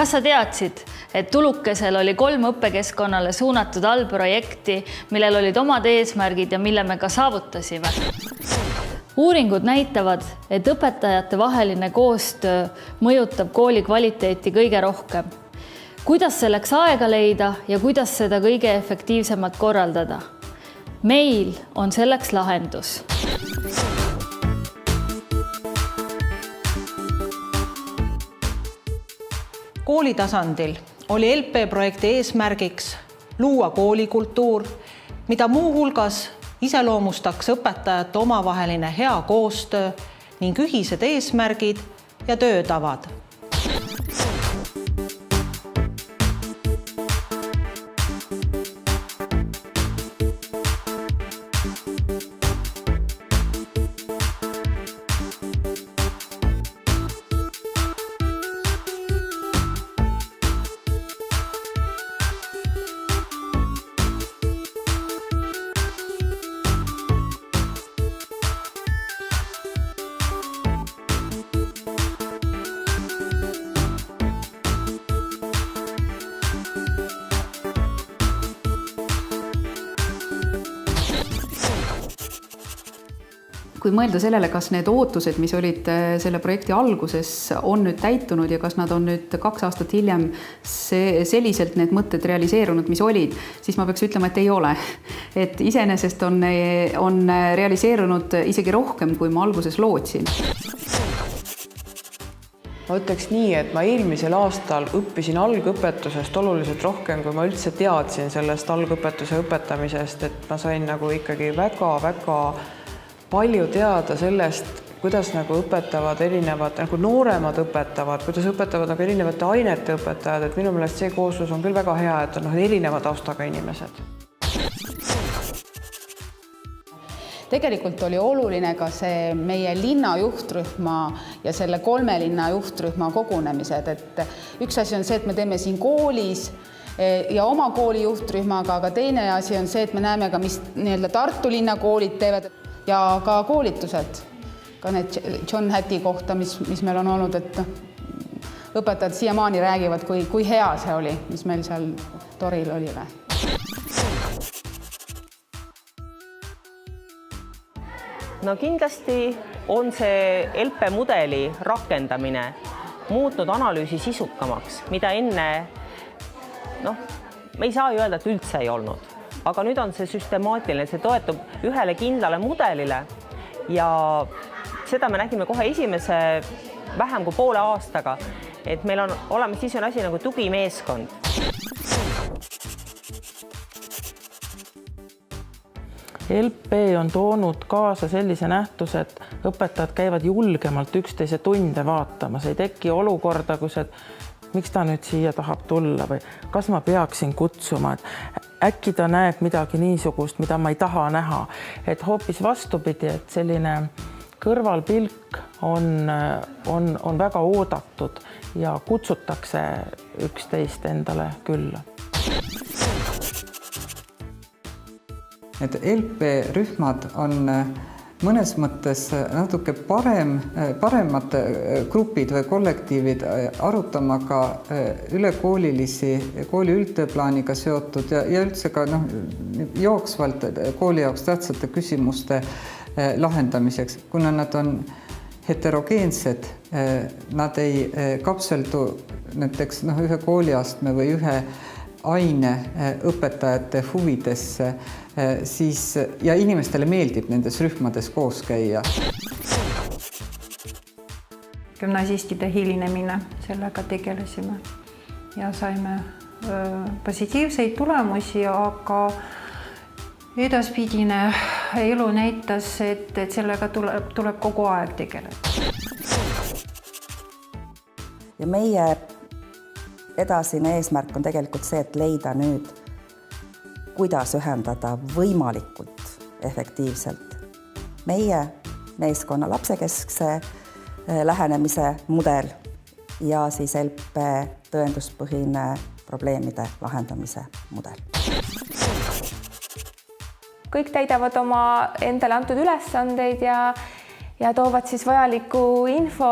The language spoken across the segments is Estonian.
Kas sa teadsid, et Tulukesel oli 3 õppekeskkonnale suunatud allprojekti, millel olid omad eesmärgid ja mille me ka saavutasime? Uuringud näitavad, et õpetajate vaheline koostöö mõjutab kooli kvaliteeti kõige rohkem. Kuidas selleks aega leida ja kuidas seda kõige efektiivsemalt korraldada? Meil on selleks lahendus. Kooli tasandil oli LP-projekti eesmärgiks luua koolikultuur, mida muu hulgas iseloomustaks õpetajate omavaheline hea koostöö ning ühised eesmärgid ja töötavad. Kui mõelda sellele, kas need ootused, mis olid selle projekti alguses, on nüüd täitunud ja kas nad on nüüd 2 aastat hiljem selliselt need mõtted realiseerunud, mis olid, siis ma peaks ütlema, et ei ole. Et iseenesest on realiseerunud isegi rohkem, kui ma alguses lootsin. Ma ütleks nii, et ma eelmisel aastal õppisin algõpetusest oluliselt rohkem, kui ma üldse teadsin sellest algõpetuse õpetamisest, et ma sain nagu ikkagi väga palju teada sellest, kuidas nagu õpetavad erinevad, nagu nooremad õpetavad, kuidas õpetavad nagu erinevate ainete õpetajad, et minu meelest see kooslus on küll väga hea, et on erineva taustaga inimesed. Tegelikult oli oluline ka see meie linna juhtrühma ja selle 3 linna juhtrühma kogunemised, et üks asi on see, et me teeme siin koolis ja oma kooli juhtrühmaga, aga teine asi on see, et me näeme ka, mis Tartu linna koolid teevad ja ka koolitused, ka need John Hattie kohta, mis meil on olnud, et õpetajad siiamaani räägivad, kui hea see oli, mis meil seal toril oli. No kindlasti on see LP mudeli rakendamine muutnud analüüsi sisukamaks, mida enne, me ei saa ju öelda, et üldse ei olnud. Aga nüüd on see süstemaatiline, see toetub ühele kindlale mudelile ja seda me nägime kohe esimese vähem kui poole aastaga, et meil on olemas niisugune asi nagu tugimeeskond. LP on toonud kaasa sellise nähtuse, et õpetajad käivad julgemalt üksteise tunde vaatamas, ei teki olukorda, kus miks ta nüüd siia tahab tulla või kas ma peaksin kutsuma, et äkki ta näeb midagi niisugust, mida ma ei taha näha. Et hoopis vastupidi, et selline kõrvalpilk on väga oodatud ja kutsutakse üksteist endale külla. Et LP-rühmad on mõnes mõttes natuke paremad grupid või kollektiivid arutama ka ülekoolilisi, kooli üldtööplaaniga seotud ja üldse ka jooksvalt kooli jaoks tähtsate küsimuste lahendamiseks, kuna nad on heterogeensed, nad ei kapseldu näiteks ühe kooliastme või ühe aine õpetajate huvidesse, siis ja inimestele meeldib nendes rühmades koos käia. Gümnasistide hilinemine, sellega tegelesime ja saime positiivseid tulemusi, aga edaspidine elu näitas, et sellega tuleb kogu aeg tegeleda. Ja meie edasine eesmärk on tegelikult see, et leida nüüd, kuidas ühendada võimalikult efektiivselt meie meeskonna lapsekeskse lähenemise mudel ja siis LP tõenduspõhine probleemide lahendamise mudel. Kõik täidavad oma endale antud ülesandeid ja ja toovad siis vajaliku info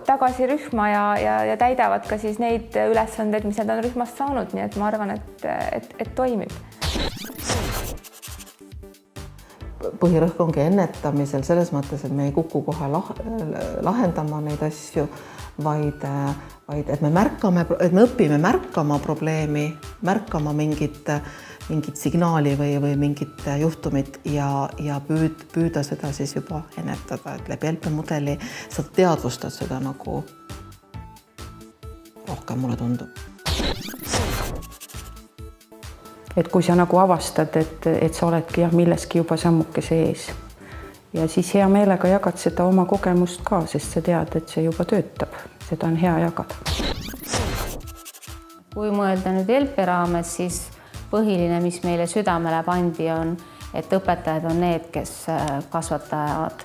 tagasi rühma ja täidavad ka siis neid ülesandeid, mis nad on rühmast saanud, nii et ma arvan, et toimib. Põhirõhk ongi ennetamisel selles mõttes, et me ei kuku kohe lahendama neid asju, vaid et me õpime märkama probleemi, märkama mingit signaali või mingit juhtumit ja püüda seda siis juba ennetada, et läbi LP mudeli sa teadvustad seda nagu rohkem, mulle tundub. Et kui sa nagu avastad, et sa oledki milleski juba sammukese ees ja siis hea meelega jagad seda oma kogemust ka, sest sa tead, et see juba töötab. Seda on hea jagada. Kui mõelda nüüd LP raames, siis põhiline, mis meile südamele pandi, on, et õpetajad on need, kes kasvatavad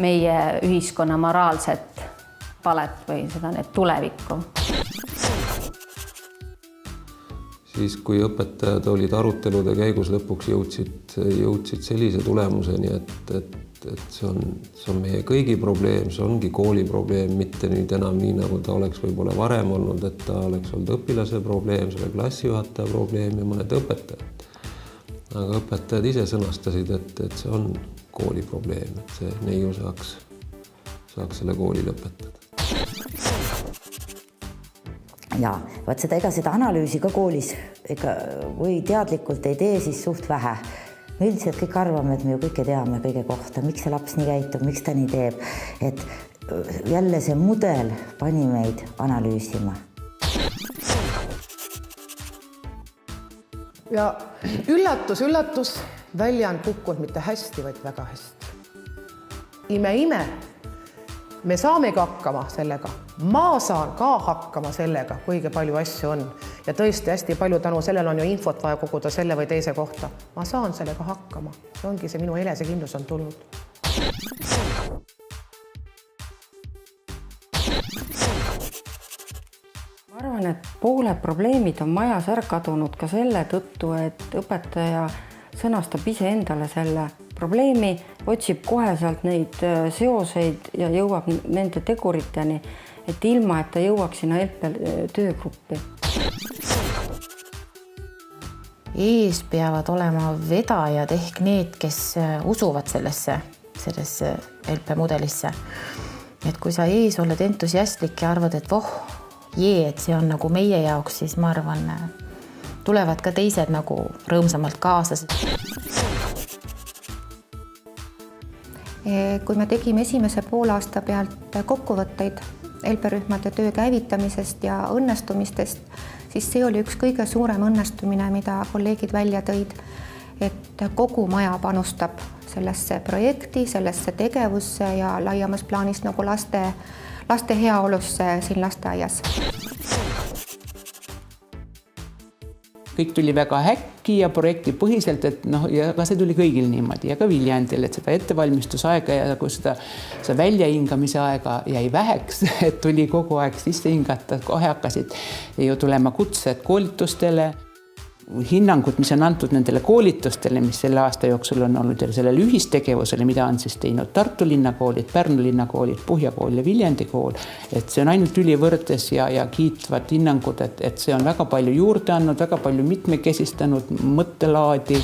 meie ühiskonna moraalset palet või seda need tulevikku. Siis kui õpetajad olid arutelude käigus lõpuks jõudsid sellise tulemuseni, et see on meie kõigi probleem, see ongi kooli probleem, mitte nüüd enam nii, nagu ta oleks võib-olla varem olnud, et ta oleks olnud õpilase probleem, selle klassijuhataja probleem ja mõned õpetajad. Aga õpetajad ise sõnastasid, et see on kooli probleem, et see neiu saaks selle kooli lõpetada. Ja vaat ega seda analüüsi ka koolis või teadlikult ei tee, siis suht vähe. Me üldiselt kõik arvame, et me ju kõike teame kõige kohta, miks see laps nii käitub, miks ta nii teeb. Et jälle see mudel pani meid analüüsima. Ja üllatus, välja on kukkunud mitte hästi, vaid väga hästi. Ime. Me saamegi hakkama sellega. Ma saan ka hakkama sellega, kuigi palju asju on. Ja tõesti hästi palju tänu sellel on ju infot vaja koguda selle või teise kohta. Ma saan sellega hakkama. See ongi see minu enesekindlus on tulnud. Ma arvan, et pooled probleemid on majas ära kadunud ka selle tõttu, et õpetaja sõnastab ise endale selle probleemi, otsib kohe sealt neid seoseid ja jõuab nende teguriteni, et ilma, et ta jõuaks sinna LP töögruppi. Ees peavad olema vedajad ehk need, kes usuvad sellesse LP mudelisse. Et kui sa ees oled entusiastlik ja arvad, et et see on nagu meie jaoks, siis ma arvan, tulevad ka teised nagu rõõmsamalt kaasa. Kui me tegime esimese poolaasta pealt kokkuvõtteid LP-rühmade töö käivitamisest ja õnnestumistest, siis see oli üks kõige suurem õnnestumine, mida kolleegid välja tõid, et kogu maja panustab sellesse projekti, sellesse tegevusse ja laiemas plaanis nagu laste heaolusse siin lasteaias. Kõik tuli väga häkki ja projekti põhiselt, et ja ka see tuli kõigil niimoodi ja ka Viljandil, et seda ettevalmistusaega ja kui seda väljahingamise aega jäi väheks, et tuli kogu aeg sisse hingata, kohe hakkasid ju tulema kutsed koolitustele. Hinnangud, mis on antud nendele koolitustele, mis selle aasta jooksul on olnud ja sellele ühistegevusele, mida on siis teinud Tartu linnakoolid, Pärnu linnakoolid, Puhja kool ja Viljandi kool, et see on ainult ülivõrdes ja kiitvad hinnangud, et see on väga palju juurde andnud, väga palju mitmekesistanud mõttelaadi.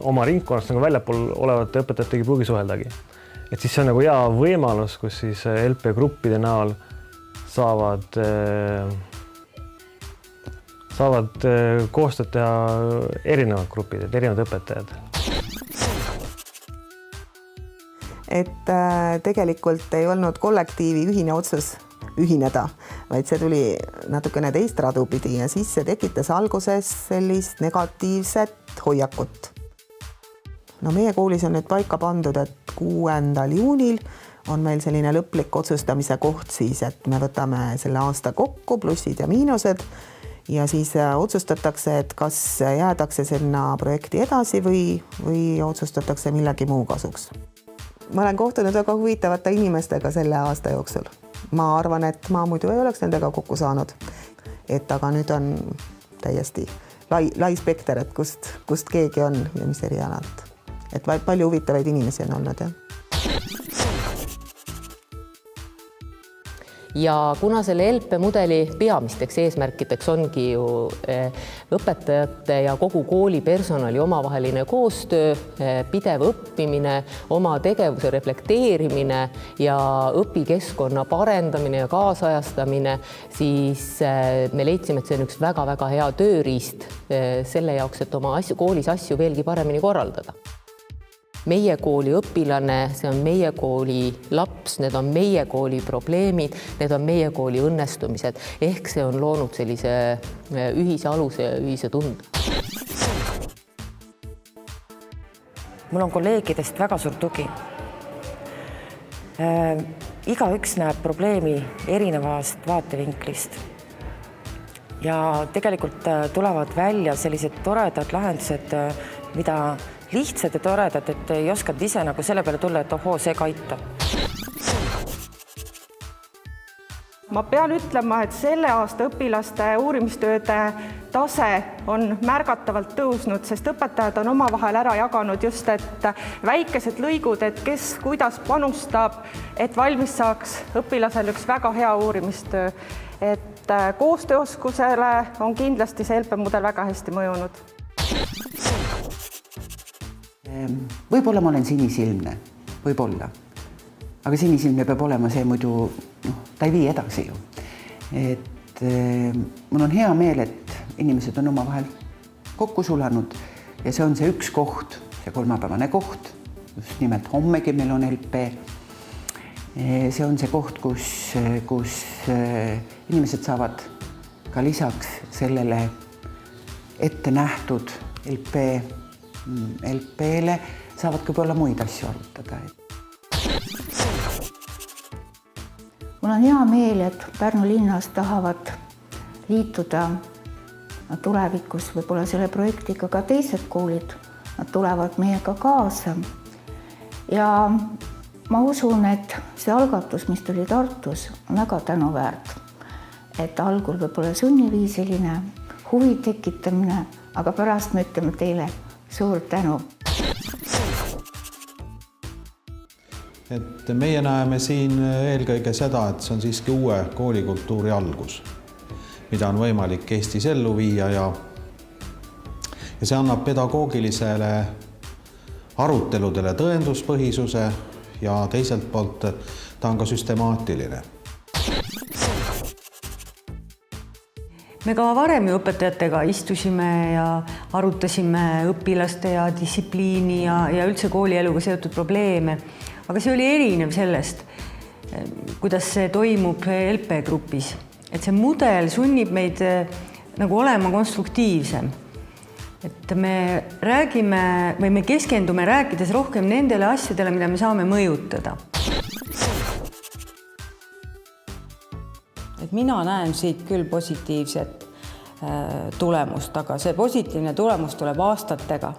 Oma ringkonnast nagu väljapool olevate õpetajategi pruugi suheldagi. Et siis see on nagu hea võimalus, kus siis LP-gruppide näol saavad koostööd teha erinevad grupid, erinevad õpetajad. Et tegelikult ei olnud kollektiivi ühine otsus ühineda, vaid see tuli natukene teist radu pidi ja siis see tekitas alguses sellist negatiivset hoiakut. No meie koolis on nüüd paika pandud, et 6. juunil on meil selline lõplik otsustamise koht siis, et me võtame selle aasta kokku, plussid ja miinused ja siis otsustatakse, et kas jäädakse sinna projekti edasi või otsustatakse millegi muu kasuks. Ma olen kohtunud väga huvitavate inimestega selle aasta jooksul. Ma arvan, et ma muidu ei oleks nendega kokku saanud. Aga nüüd on täiesti lai spekter, et kust keegi on ja mis erialalt. et palju huvitavaid inimesi on olnud, jah. Ja kuna selle LP mudeli peamisteks eesmärkideks ongi ju õpetajate ja kogu kooli personali omavaheline koostöö, pidev õppimine, oma tegevuse reflekteerimine ja õpikeskkonna parendamine ja kaasajastamine, siis me leidsime, et see on üks väga-väga hea tööriist selle jaoks, et oma koolis asju veelgi paremini korraldada. Meie kooli õpilane, see on meie kooli laps, need on meie kooli probleemid, need on meie kooli õnnestumised. Ehk see on loonud sellise ühise aluse ja ühise tunde. Mul on kolleegidest väga suur tugi. Igaüks näeb probleemi erinevast vaatevinklist. Ja tegelikult tulevad välja sellised toredad lahendused, mida lihtsad ja toredad, et ei oskad ise nagu selle peale tulla, et ohoo, see ka aitab. Ma pean ütlema, et selle aasta õpilaste uurimistööde tase on märgatavalt tõusnud, sest õpetajad on omavahel ära jaganud just, et väikesed lõigud, et kes kuidas panustab, et valmis saaks õpilasel üks väga hea uurimistöö. Et koostööoskusele on kindlasti see LP-mudel väga hästi mõjunud. Võib-olla ma olen sinisilmne, võib-olla. Aga sinisilmne peab olema see muidu, ta ei vii edasi ju. Et mul on hea meel, et inimesed on omavahel kokku sulanud ja see on see üks koht, see kolmapäevane koht, just nimelt hommegi meil on LP. See on see koht, kus inimesed saavad ka lisaks sellele ette nähtud LP-le saavad ka võib-olla muid asju arutada. Mul on hea meel, et Pärnu linnas tahavad liituda tulevikus võib-olla selle projektiga ka teised koolid. Nad tulevad meiega kaasa. Ja ma usun, et see algatus, mis tuli Tartus, on väga tänuväärt. Et algul võib-olla sunniviisiline, huvi tekitamine, aga pärast me ütleme teile suur tänu. Et meie näeme siin eelkõige seda, et see on siiski uue koolikultuuri algus, mida on võimalik Eestis ellu viia ja see annab pedagoogilisele aruteludele tõenduspõhisuse ja teiselt poolt ta on ka süstemaatiline. Me ka varem õpetajatega istusime ja arutasime õpilaste ja distsipliini ja üldse koolieluga seotud probleeme, aga see oli erinev sellest, kuidas see toimub LP-grupis. Et see mudel sunnib meid nagu olema konstruktiivsem. Et me räägime või me keskendume rääkides rohkem nendele asjadele, mida me saame mõjutada. Et mina näen siit küll positiivset tulemust, aga see positiivne tulemus tuleb aastatega.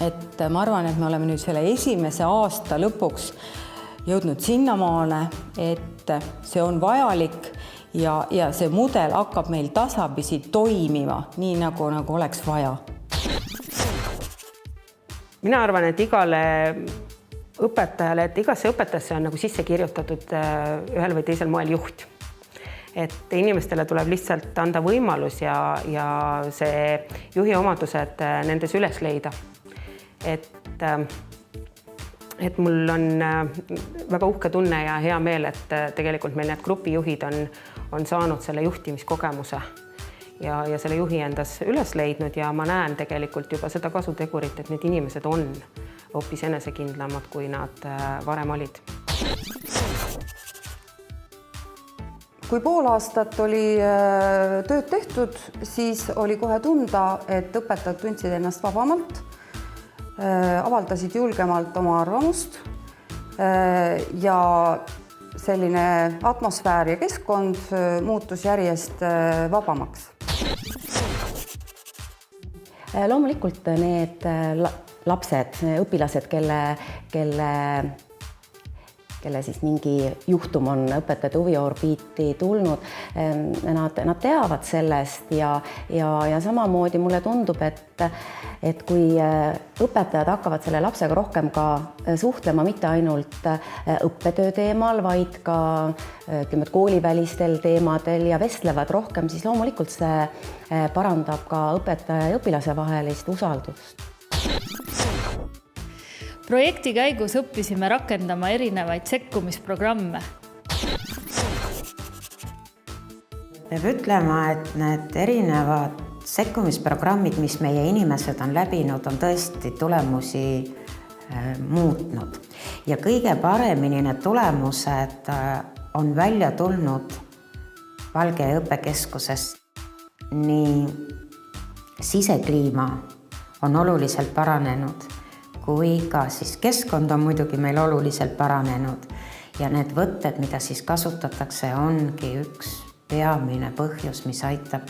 Et ma arvan, et me oleme nüüd selle esimese aasta lõpuks jõudnud sinnamaale, et see on vajalik ja see mudel hakkab meil tasapisi toimima, nii nagu oleks vaja. Mina arvan, et igale õpetajale, et igasse õpetajasse on nagu sisse kirjutatud ühel või teisel moel juht. Et inimestele tuleb lihtsalt anda võimalus ja see juhi omadused nendes üles leida. Et mul on väga uhke tunne ja hea meel, et tegelikult meil need grupijuhid on saanud selle juhtimiskogemuse ja selle juhi endas üles leidnud ja ma näen tegelikult juba seda kasutegurit, et need inimesed on hoopis enesekindlamad, kui nad varem olid. Kui pool aastat oli tööd tehtud, siis oli kohe tunda, et õpetajad tundsid ennast vabamalt, avaldasid julgemalt oma arvamust ja selline atmosfäär ja keskkond muutus järjest vabamaks. Loomulikult need lapsed, õpilased, kelle kelle siis mingi juhtum on õpetajate huviorbiiti tulnud, nad teavad sellest ja samamoodi mulle tundub, et kui õpetajad hakkavad selle lapsega rohkem ka suhtlema mitte ainult õppetöö teemal, vaid ka koolivälistel teemadel ja vestlevad rohkem, siis loomulikult see parandab ka õpetaja ja õpilase vahelist usaldust. Projekti käigus õppisime rakendama erinevaid sekkumisprogramme. Peab ütlema, et need erinevad sekkumisprogrammid, mis meie inimesed on läbinud, on tõesti tulemusi muutnud. Ja kõige paremini need tulemused on välja tulnud Valge õppekeskusest. Nii sisekliima on oluliselt paranenud, kui ka siis keskkond on muidugi meil oluliselt paranenud ja need võtted, mida siis kasutatakse, ongi üks peamine põhjus, mis aitab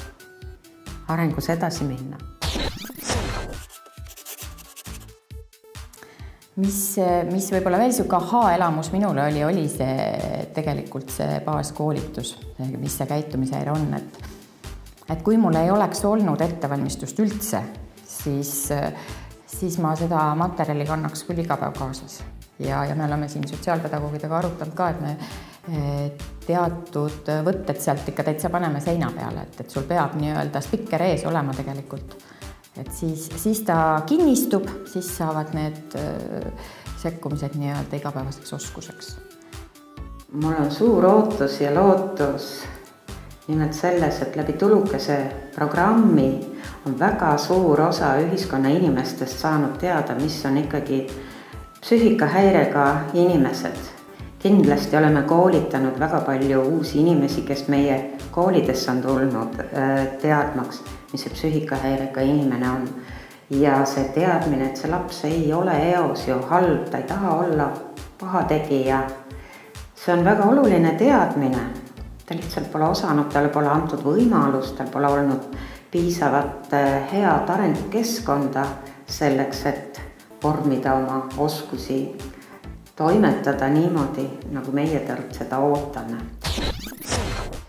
arengus edasi minna. Mis võib-olla veel siuke aha-elamus minule oli see tegelikult see baaskoolitus, mis see käitumisehäire on, et kui mul ei oleks olnud ettevalmistust üldse, siis ma seda materjali kannaks küll iga päev kaasas. Ja me oleme siin sotsiaalpedagoogidega arutanud ka, et me teatud võtted sealt ikka täitsa paneme seina peale, et sul peab nii-öelda spikker ees olema tegelikult. Et siis ta kinnistub, siis saavad need sekkumised nii-öelda igapäevaseks oskuseks. Mul on suur ootus ja lootus nimelt selles, et läbi Tulukese programmi on väga suur osa ühiskonna inimestest saanud teada, mis on ikkagi psüühikahäirega inimesed. Kindlasti oleme koolitanud väga palju uusi inimesi, kes meie koolidesse on tulnud teadmaks, mis see psüühikahäirega inimene on. Ja see teadmine, et see laps ei ole eos ju halb, ta ei taha olla pahategija. See on väga oluline teadmine. Ta lihtsalt pole osanud, talle pole antud võimalust, tal pole olnud piisavat head arengukeskkonda selleks, et vormida oma oskusi, toimetada niimoodi, nagu meie talt seda ootame.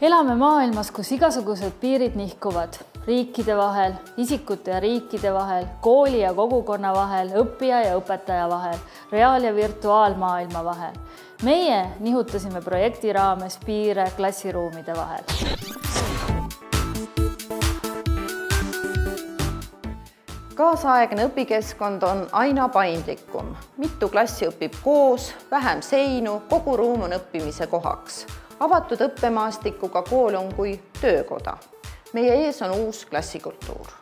Elame maailmas, kus igasugused piirid nihkuvad riikide vahel, isikute ja riikide vahel, kooli ja kogukonna vahel, õppija ja õpetaja vahel, reaal- ja virtuaalmaailma vahel. Meie nihutasime projekti raames piire klassiruumide vahel. Kaasaegne õpikeskkond on aina paindlikum. Mitu klassi õpib koos, vähem seinu, kogu ruum on õppimise kohaks. Avatud õppemaastikuga kool on kui töökoda. Meie ees on uus klassikultuur.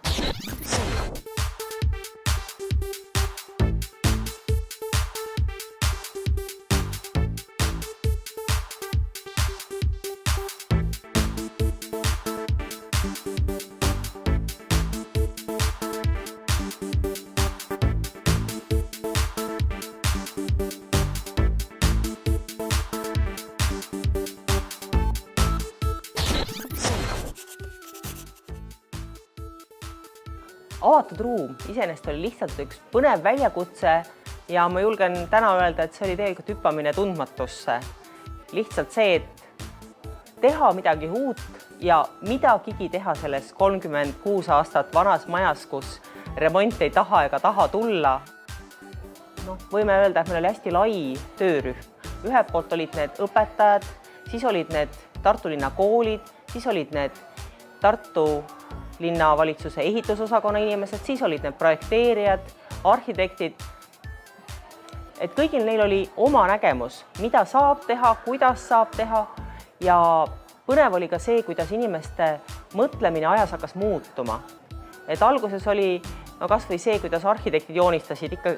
Avatud ruum iseenesest oli lihtsalt üks põnev väljakutse ja ma julgen täna öelda, et see oli tegelikult hüppamine tundmatusse. Lihtsalt see, et teha midagi uut ja midagigi teha selles 36 aastat vanas majas, kus remont ei taha ega taha tulla. Võime öelda, et meil oli hästi lai töörühm. Ühelt poolt olid need õpetajad, siis olid need Tartu linna koolid, siis olid need Tartu linnavalitsuse ehitusosakonna inimesed, siis olid need projekteerijad, arhitektid. Et kõigil neil oli oma nägemus, mida saab teha, kuidas saab teha ja põnev oli ka see, kuidas inimeste mõtlemine ajas hakkas muutuma. Et alguses oli kas või see, kuidas arhitektid joonistasid ikka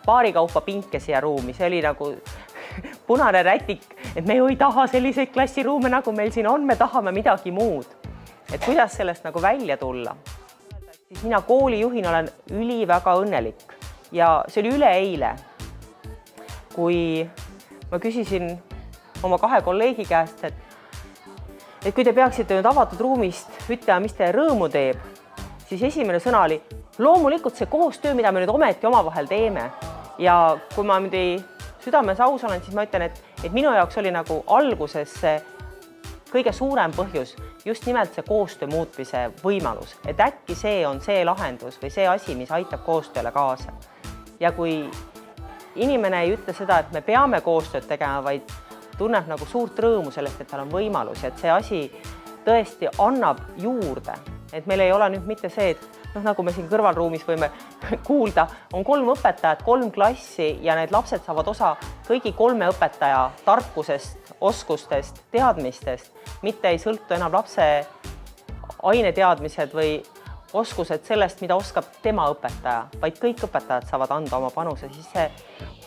paari kaupa pinke siia ruumi, see oli nagu punane rätik, et me ju ei taha selliseid klassiruume, nagu meil siin on, me tahame midagi muud. Et kuidas sellest nagu välja tulla. Siis mina koolijuhina olen väga õnnelik ja see oli üleeile, kui ma küsisin oma 2 kolleegi käest, et kui te peaksite nüüd avatud ruumist ütlema, mis te rõõmu teeb, siis esimene sõna oli loomulikult see koostöö, mida me nüüd ometi omavahel teeme. Ja kui ma südames aus olen, siis ma ütlen, Et minu jaoks oli nagu alguses see kõige suurem põhjus just nimelt see koostöö muutmise võimalus, et äkki see on see lahendus või see asi, mis aitab koostööle kaasa. Ja kui inimene ei ütle seda, et me peame koostööd tegema, vaid tunneb nagu suurt rõõmu sellest, et tal on võimalus, et see asi tõesti annab juurde. Et meil ei ole nüüd mitte see, et nagu me siin kõrvalruumis võime kuulda, on 3 õpetajat, 3 klassi ja need lapsed saavad osa kõigi 3 õpetaja tarkusest, oskustest, teadmistest, mitte ei sõltu enam lapse aineteadmised või oskused sellest, mida oskab tema õpetaja, vaid kõik õpetajad saavad anda oma panuse, siis see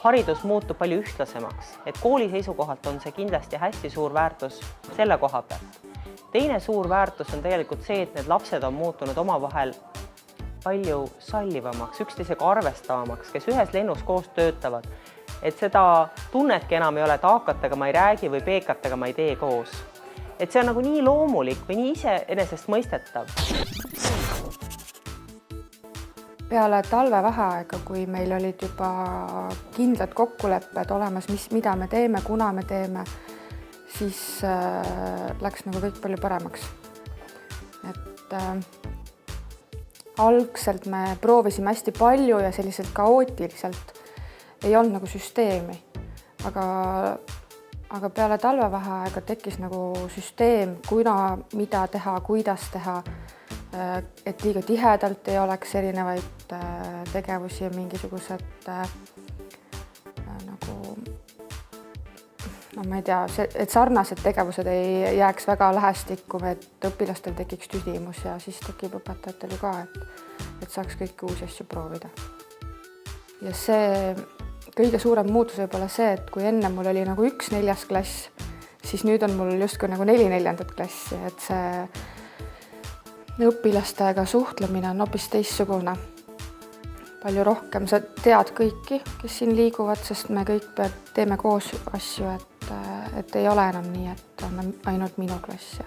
haridus muutub palju ühtlasemaks. Et kooli seisukohalt on see kindlasti hästi suur väärtus selle koha pealt. Teine suur väärtus on tegelikult see, et need lapsed on muutunud omavahel palju sallivamaks, üksteisega arvestavamaks, kes ühes lennus koos töötavad. Et seda tunnetki enam ei ole, et haakatega ma ei räägi või peekatega ma ei tee koos. Et see on nagu nii loomulik või nii iseenesest mõistetav. Peale talvevaheaega, kui meil olid juba kindlad kokkulepped olemas, mida me teeme, kuna me teeme, siis läks nagu kõik palju paremaks. Et algselt me proovisime hästi palju ja selliselt kaootiliselt ei olnud nagu süsteemi. Aga peale talvevaheaega tekkis nagu süsteem, mida teha, kuidas teha, et liiga tihedalt ei oleks erinevaid tegevusi ja mingisugused nagu, no ma ei tea, et sarnased tegevused ei jääks väga lähestikku, et õpilastel tekiks tüdimus ja siis tekib õpetajatel ju ka, et saaks kõiki uusi asju proovida. Ja see kõige suurem muutus võib olla see, et kui enne mul oli nagu 1 4. klass, siis nüüd on mul justkui nagu 4 4. klassi, et see õpilastega suhtlemine on hoopis teissugune. Palju rohkem, sa tead kõiki, kes siin liiguvad, sest me kõik teeme koos asju, et ei ole enam nii, et on ainult minu klass.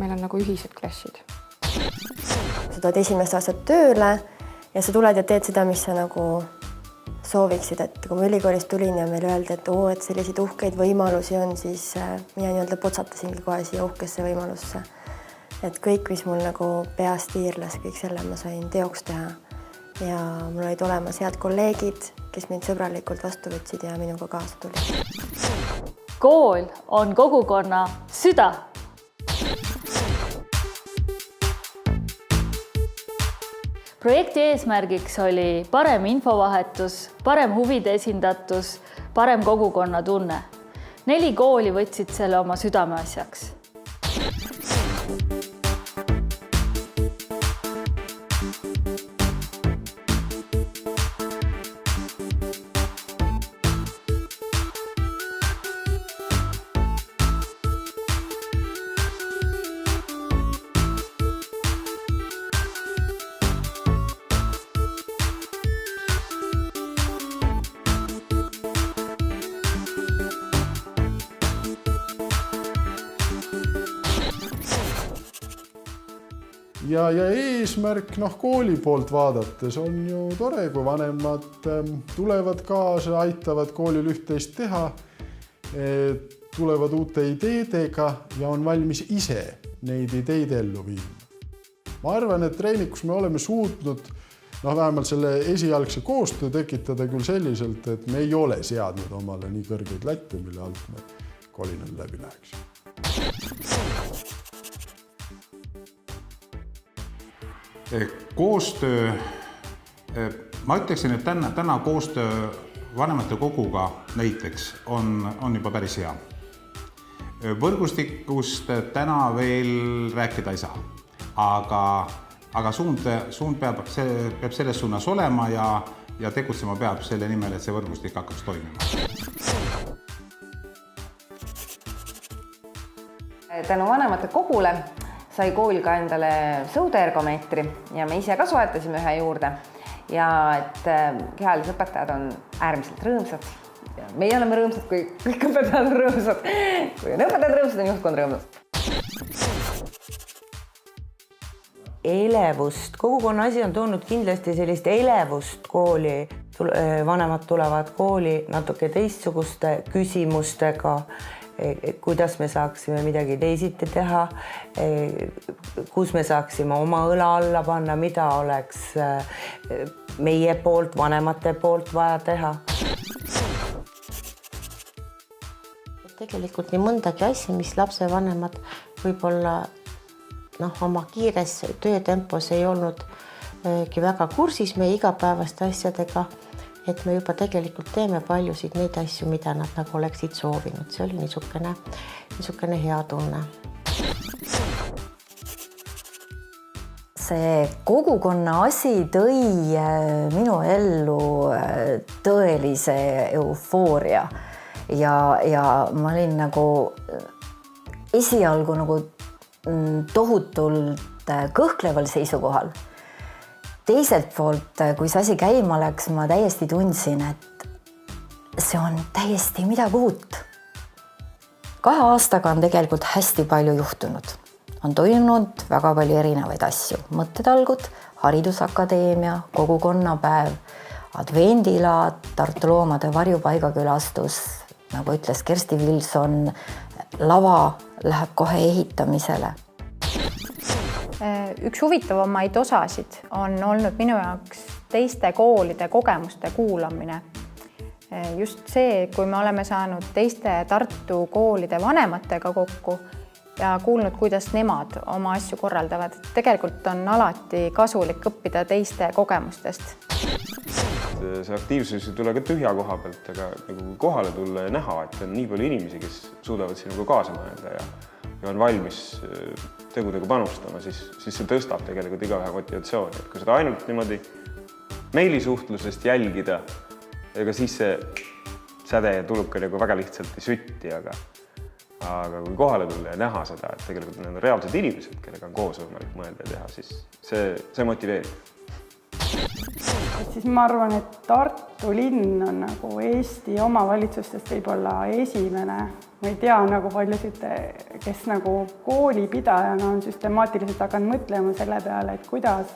Meil on nagu ühised klassid. Sa tuled esimest aastat tööle ja sa tuled ja teed seda, mis sa nagu sooviksid, et kui ma ülikoolist tulin ja meile öeldi, et selliseid uhkeid võimalusi on, siis mina nii-öelda potsatasingi kohe siia uhkesse võimalusse. Et kõik, mis mul nagu peast tiirles, kõik selle ma sain teoks teha. Ja mul olid olemas head kolleegid, kes mind sõbralikult vastu võtsid ja minuga kaasa tuli. Kool on kogukonna süda. Projekti eesmärgiks oli parem infovahetus, parem huvide esindatus, parem kogukonna tunne. 4 kooli võtsid selle oma südameasjaks. Ja eesmärk kooli poolt vaadates on ju tore, kui vanemad tulevad kaasa, aitavad koolil üht-teist teha, tulevad uute ideedega ja on valmis ise neid ideid ellu viima. Ma arvan, et treenikus me oleme suutnud vähemalt selle esialgse koostöö tekitada küll selliselt, et me ei ole seadnud omale nii kõrgeid latte, mille alt me kolinal läbi läheks. Koostöö, ma ütleksin, et täna koostöö vanemate koguga näiteks on juba päris hea. Võrgustikust täna veel rääkida ei saa, aga suund peab selles suunas olema ja tegutsema peab selle nimel, et see võrgustik hakkaks toimima. Tänu vanemate kogule sai kool ka endale sõudeergomeetri ja me ise ka soetasime ühe juurde. Ja et kehalise õpetajad on äärmiselt rõõmsad. Ja meie oleme rõõmsad, kui kõik õpetajad on rõõmsad. Kui on õpetajad rõõmsad, on juhtkond rõõmsad. Elevust, kogukonna asi on toonud kindlasti sellist elevust kooli. vanemad tulevad kooli natuke teistsuguste küsimustega, kuidas me saaksime midagi teisiti teha, kus me saaksime oma õla alla panna, mida oleks meie poolt, vanemate poolt vaja teha. Tegelikult nii mõndagi asja, mis lapsevanemad võib-olla oma kiires töötempos ei olnudki väga kursis meie igapäevaste asjadega, et me juba tegelikult teeme paljusid neid asju, mida nad nagu oleksid soovinud. See oli niisugune hea tunne. See kogukonna asi tõi minu ellu tõelise eufooria ja ma olin nagu esialgu nagu tohutult kõhkleval seisukohal. Teiselt poolt, kui see asi käima läks, ma täiesti tundsin, et see on täiesti midagi uut. 2 aastaga on tegelikult hästi palju juhtunud. On toimunud väga palju erinevaid asju. Mõttetalgud, haridusakadeemia, kogukonnapäev, advendilaad, Tartu loomade varjupaiga külastus, nagu ütles Kersti Vilson, lava läheb kohe ehitamisele. Üks huvitavamaid osasid on olnud minu jaoks teiste koolide kogemuste kuulamine. Just see, kui me oleme saanud teiste Tartu koolide vanematega kokku ja kuulnud, kuidas nemad oma asju korraldavad. Tegelikult on alati kasulik õppida teiste kogemustest. See aktiivsus ei tule ka tühja koha pealt, aga nagu kohale tulla ja näha, et on nii palju inimesi, kes suudavad sinuga kaasa mõelda ja on valmis tegudega panustama, siis see tõstab tegelikult igaühe motivatsiooni. Et kui seda ainult niimoodi meilisuhtlusest jälgida, ega siis see säde ja tuluka nagu väga lihtsalt ei sütti, aga kui kohale tulla ja näha seda, et tegelikult need on reaalsed inimesed, kellega on koos võimalik mõelda ja teha, siis see motiveerib. Siis ma arvan, et Tartu linn on nagu Eesti omavalitsustest võib-olla esimene. Ma ei tea nagu paljusid, kes nagu koolipidajana on süstemaatiliselt hakanud mõtlema selle peale, et kuidas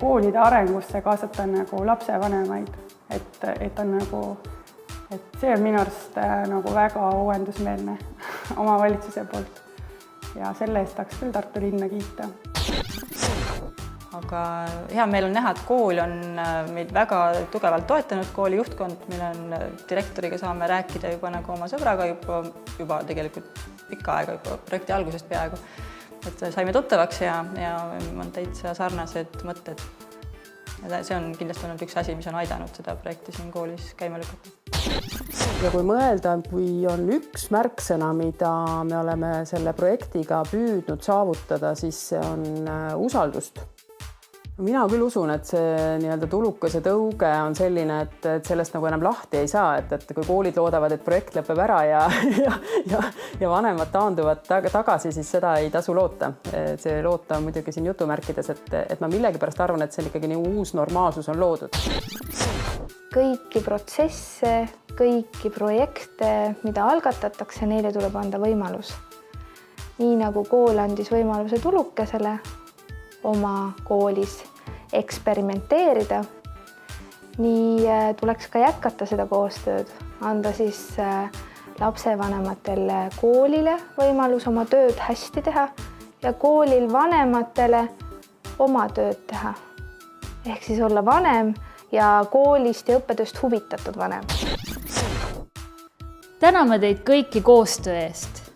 koolide arengusse kaasata nagu lapsevanemaid. Et see on minu arust nagu väga uuendusmeelne omavalitsuse poolt ja selle eest tahaks küll Tartu linna kiita. Aga hea meel on näha, et kool on meid väga tugevalt toetanud, kooli juhtkond, meil on direktoriga saame rääkida juba nagu oma sõbraga juba tegelikult pikka aega, juba projekti algusest peaaegu. Et saime tuttavaks ja on täitsa sarnased mõtted. Ja see on kindlasti olnud üks asi, mis on aidanud seda projekti siin koolis käima lükata. Ja kui mõelda, kui on üks märksõna, mida me oleme selle projektiga püüdnud saavutada, siis see on usaldust. Mina küll usun, et see nii-öelda tulukese tõuge on selline, et sellest nagu enam lahti ei saa, et kui koolid loodavad, et projekt lõpeb ära ja vanemad taanduvad tagasi, siis seda ei tasu loota. See loota on muidugi siin jutumärkides, et ma millegipärast arvan, et see ikkagi nii uus normaalsus on loodud. Kõiki protsesse, kõiki projekte, mida algatatakse, neile tuleb anda võimalus. Nii nagu kool andis võimaluse tulukesele oma koolis eksperimenteerida, nii tuleks ka jätkata seda koostööd, anda siis lapsevanematele koolile võimalus oma tööd hästi teha ja koolil vanematele oma tööd teha. Ehk siis olla vanem ja koolist ja õppetööst huvitatud vanem. Täname teid kõiki koostöö eest.